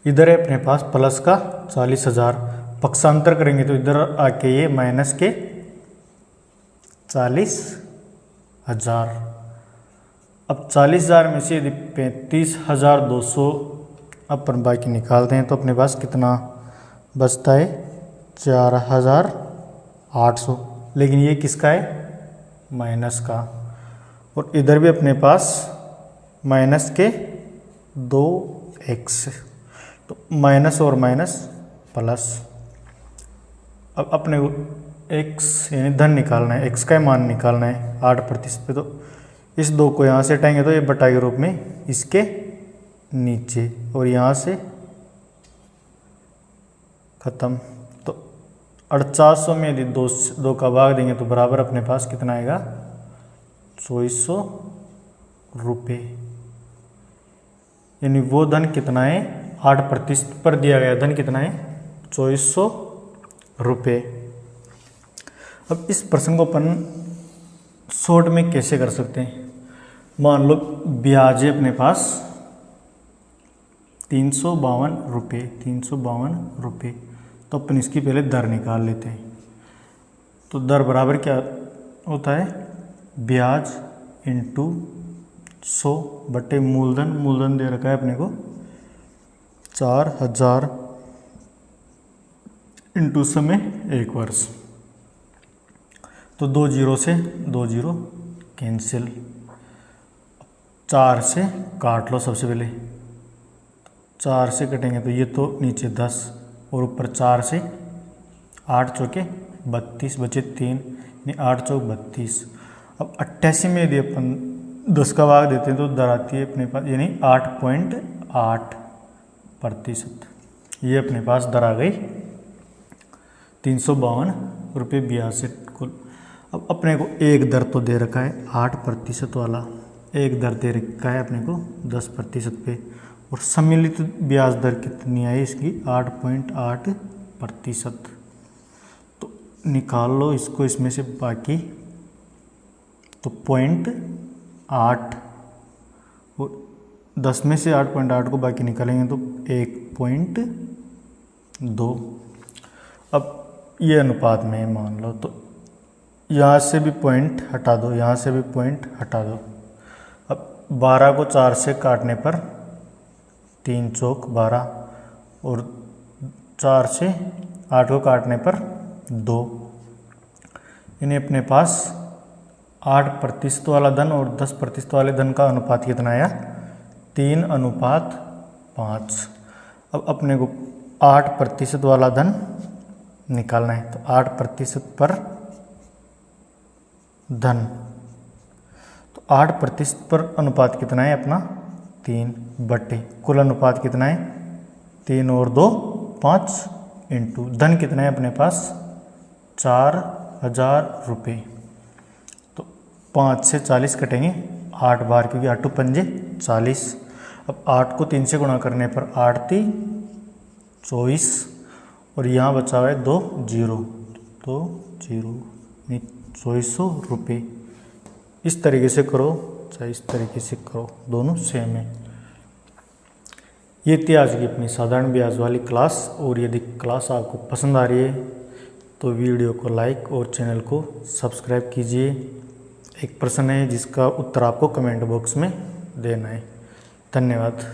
इधर है अपने पास प्लस का 40,000, पक्षांतर करेंगे तो इधर आके ये माइनस के 40,000। अब 40,000 में से यदि 35,200 अपन बाकी निकालते हैं तो अपने पास कितना बचता है 4,800, लेकिन ये किसका है माइनस का, और इधर भी अपने पास माइनस के 2x, तो माइनस और माइनस प्लस। अब अपने को x यानी धन निकालना है, x का मान निकालना है 8% पे, तो इस 2 को यहाँ से हटाएंगे तो ये बटा के रूप में इसके नीचे, और यहाँ से खत्म। तो 4800 में यदि 2 का भाग देंगे तो बराबर अपने पास कितना आएगा 2400 रुपये, यानी वो धन कितना है 8% पर दिया गया धन कितना है 2400 रुपये। अब इस प्रश्न को अपन शॉर्ट में कैसे कर सकते हैं, मान लो ब्याज है अपने पास 352 रुपये, तो अपन इसकी पहले दर निकाल लेते हैं। तो दर बराबर क्या होता है ब्याज इंटू 100 बटे मूलधन दे रखा है अपने को 4,000 इंटू समय 1 वर्ष, तो 2 जीरो से 2 जीरो कैंसिल, 4 से काट लो सबसे पहले, 4 से कटेंगे तो ये तो नीचे 10 और ऊपर 4 से 8 चौके 32 बचे 3, यानी 8 चौक 32। अब 88 में यदि अपन 10 का भाग देते हैं तो दर आती है अपने पास यानी 8.8%, ये अपने पास दर आ गई 352 रुपये ब्याज से कुल। अब अपने को एक दर तो दे रखा है 8% वाला, एक दर दे रखा है अपने को 10% पे, और सम्मिलित ब्याज दर कितनी आई इसकी 8.8%। तो निकाल लो इसको इसमें से बाकी, तो 0.8 और 10 में से 8.8 को बाकी निकालेंगे तो 1.2। अब ये अनुपात में मान लो, तो यहाँ से भी पॉइंट हटा दो, यहाँ से भी पॉइंट हटा दो। अब 12 को 4 से काटने पर 3 चौक 12 और 4 से 8 को काटने पर 2, इन्हें अपने पास 8% वाला धन और 10% वाले धन का अनुपात कितना आया 3:5। अब अपने को 8% वाला धन निकालना है, तो 8% पर धन, तो 8% पर अनुपात कितना है अपना 3 बटे कुल अनुपात कितना है 3 और 2 5 इंटू धन कितना है अपने पास 4,000 रुपये। तो 5 से 40 कटेंगे 8 बार, क्योंकि 8 पंजे 40। अब 8 को 3 से गुणा करने पर 8 3 24 और यहाँ बचा हुआ है 2 जीरो, तो 2400 रुपये। इस तरीके से करो चाहे इस तरीके से करो, दोनों सेम है। ये थी आज की अपनी साधारण ब्याज वाली क्लास, और यदि क्लास आपको पसंद आ रही है तो वीडियो को लाइक और चैनल को सब्सक्राइब कीजिए। एक प्रश्न है जिसका उत्तर आपको कमेंट बॉक्स में देना है। धन्यवाद।